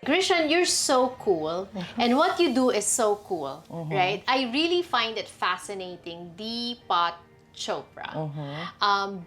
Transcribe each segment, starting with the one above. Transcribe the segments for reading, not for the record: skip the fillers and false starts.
Grishan, you're so cool, and what you do is so cool, right? I really find it fascinating, Depot Chopra.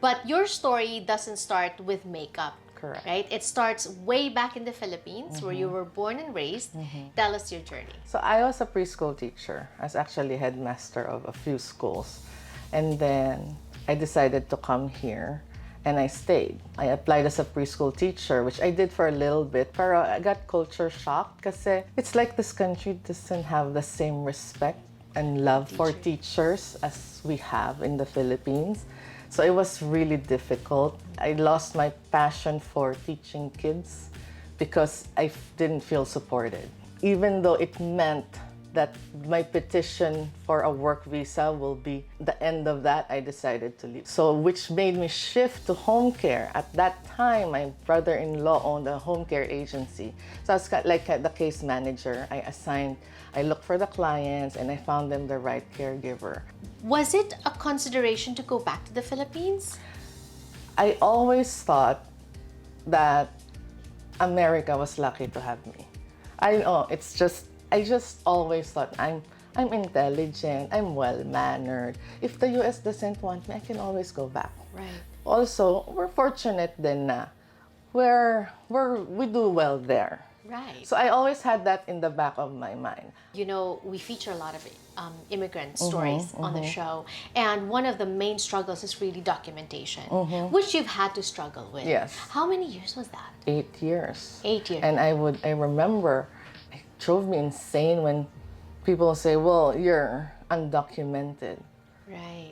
But your story doesn't start with makeup, Correct. right? It starts way back in the Philippines, where you were born and raised. Tell us your journey. So I was a preschool teacher. I was actually headmaster of a few schools. And then I decided to come here and I stayed. I applied as a preschool teacher, which I did for a little bit, pero I got culture shock kasi it's like this country doesn't have the same respect and love for teachers as we have in the Philippines. So it was really difficult. I lost my passion for teaching kids because I didn't feel supported. Even though it meant that my petition for a work visa will be the end of that, I decided to leave. So which made me shift to home care. At that time, my brother-in-law owned a home care agency. So I was like the case manager. I looked for the clients and I found them the right caregiver. Was it a consideration to go back to the Philippines? I always thought that America was lucky to have me. I know, I just always thought I'm intelligent, I'm well-mannered. If the US doesn't want me, I can always go back. Right. Also, we're fortunate din na we do well there. Right. So I always had that in the back of my mind. You know, we feature a lot of immigrant stories on the show, and one of the main struggles is really documentation, which you've had to struggle with. Yes. How many years was that? 8 years. 8 years. And I remember it drove me insane when people say, well, you're undocumented. Right.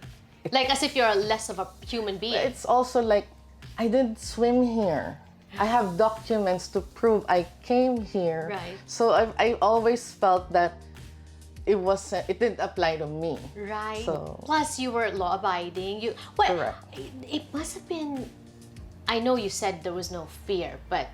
Like as if you're less of a human being. It's also like, I didn't swim here. I have documents to prove I came here. Right. So I always felt that it didn't apply to me. Right. So, plus you were law-abiding. Correct. It must have been, I know you said there was no fear, but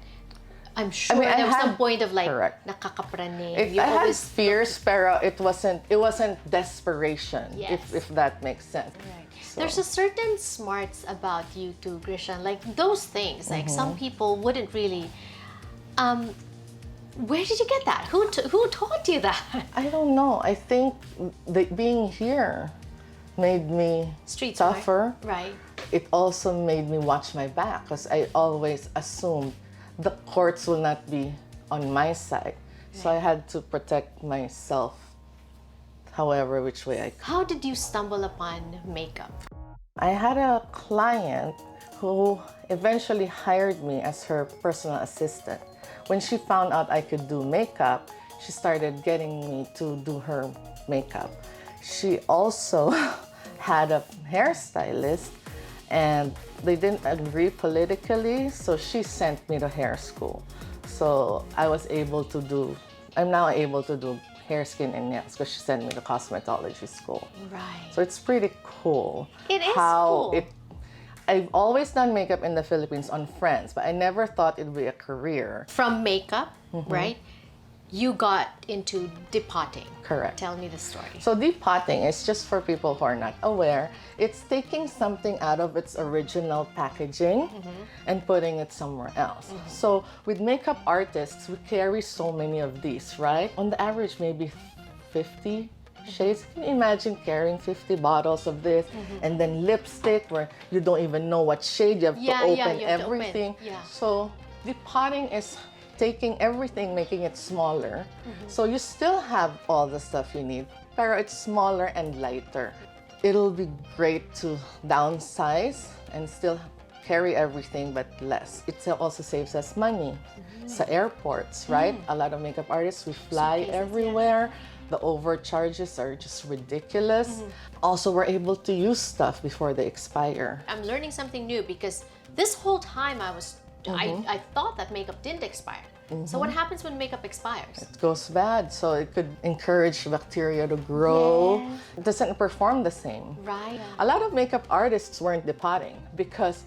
I'm sure there was some point of like, correct. nakakapraning. I had fears, pero it wasn't desperation, Yes. if that makes sense. Right. So, There's a certain smarts about you too, Grishan. Like those things, like some people wouldn't really. Where did you get that? Who taught you that? I don't know. I think being here made me Street tougher. smart. Right. It also made me watch my back because I always assumed the courts will not be on my side. So I had to protect myself however which way I could. How did you stumble upon makeup? I had a client who eventually hired me as her personal assistant. When she found out I could do makeup, she started getting me to do her makeup. She also had a hairstylist and they didn't agree politically, so she sent me to hair school. So I'm now able to do hair, skin, and nails because she sent me to cosmetology school. Right. So it's pretty cool. It is cool. I've always done makeup in the Philippines on friends, but I never thought it'd be a career. From makeup, right? You got into depotting. Correct. Tell me the story. So depotting is just for people who are not aware. It's taking something out of its original packaging and putting it somewhere else. So with makeup artists, we carry so many of these, right? On the average, maybe 50 shades. Can you imagine carrying 50 bottles of this and then lipstick where you don't even know what shade you have to open you have to everything. open. Yeah. So depotting is taking everything, making it smaller. So you still have all the stuff you need, but it's smaller and lighter. It'll be great to downsize and still carry everything, but less. It also saves us money. Sa airports, right? A lot of makeup artists, we fly everywhere. The overcharges are just ridiculous. Also, we're able to use stuff before they expire. I'm learning something new because this whole time I thought that makeup didn't expire. So what happens when makeup expires? It goes bad, so it could encourage bacteria to grow. Yes. It doesn't perform the same. Right. A lot of makeup artists weren't depotting because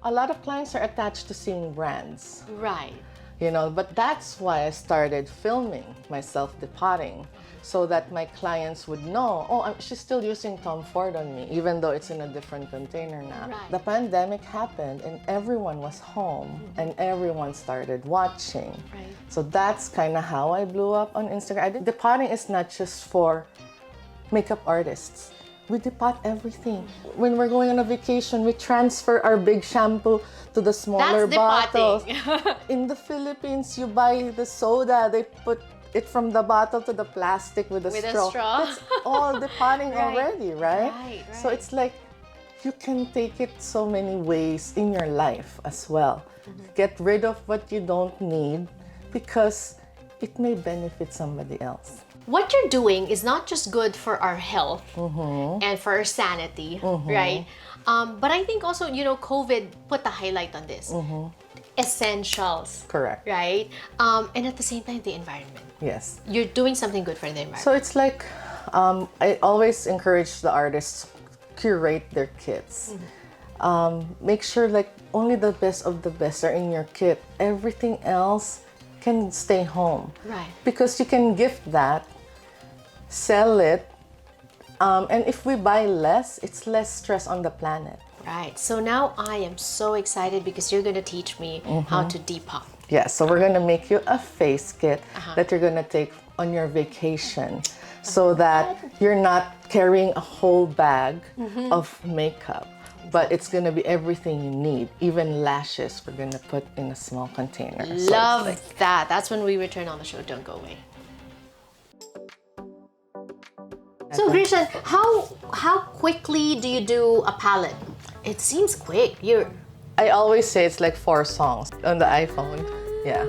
a lot of clients are attached to seeing brands. Right. You know, but that's why I started filming myself depotting. so that my clients would know, oh, she's still using Tom Ford on me, even though it's in a different container now. Right. The pandemic happened and everyone was home and everyone started watching. Right. So that's kind of how I blew up on Instagram. Depotting is not just for makeup artists. We depot everything. When we're going on a vacation, we transfer our big shampoo to the smaller bottles. In the Philippines, you buy the soda, they put it from the bottle to the plastic with a straw. That's all depotting already, right? So it's like you can take it so many ways in your life as well. Get rid of what you don't need because it may benefit somebody else. What you're doing is not just good for our health and for our sanity, right? But I think also, COVID put the highlight on this. Essentials. Correct. Right? And at the same time, the environment. Yes. You're doing something good for the environment. So it's like, I always encourage the artists curate their kits. Make sure like only the best of the best are in your kit. Everything else can stay home. Right. Because you can gift that, sell it, and if we buy less, it's less stress on the planet. Right. So now I am so excited because you're going to teach me how to depot. Yeah, so we're going to make you a face kit that you're going to take on your vacation so that you're not carrying a whole bag of makeup. But it's going to be everything you need. Even lashes, we're going to put in a small container. Love that. That's when we return on the show. Don't go away. So Grishan, how quickly do you do a palette? It seems quick. I always say it's like 4 songs on the iPhone. Yeah.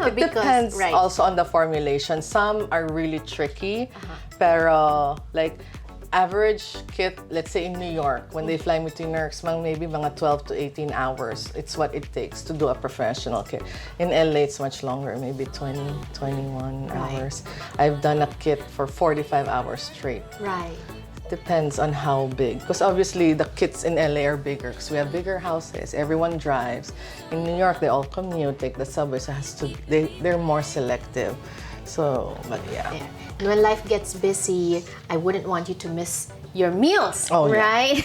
It depends also on the formulation. Some are really tricky, pero like average kit, let's say in New York, when they fly me to New York, maybe mga 12 to 18 hours. It's what it takes to do a professional kit. In LA, it's much longer, maybe 20, 21 hours. I've done a kit for 45 hours straight. Right. Depends on how big. Because obviously the kits in LA are bigger because we have bigger houses. Everyone drives. In New York, they all commute, take the subway, so they're more selective. So, but yeah. When life gets busy, I wouldn't want you to miss your meals, Oh, right?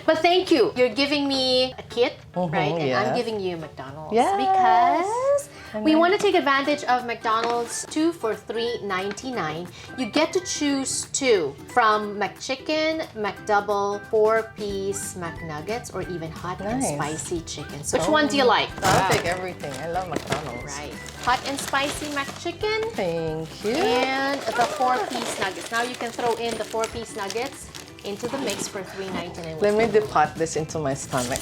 But thank you. You're giving me a kit, right? And yes. I'm giving you McDonald's. Yes. Because we want to take advantage of McDonald's 2 for $3.99. You get to choose 2 from McChicken, McDouble, 4-piece McNuggets, or even hot and spicy chicken. So which one do you like? I'll take everything. I love McDonald's. Right. Hot and spicy McChicken. Thank you. And the 4-piece nuggets. Now you can throw in the 4-piece nuggets into the mix for $3.99. Let me depot this into my stomach.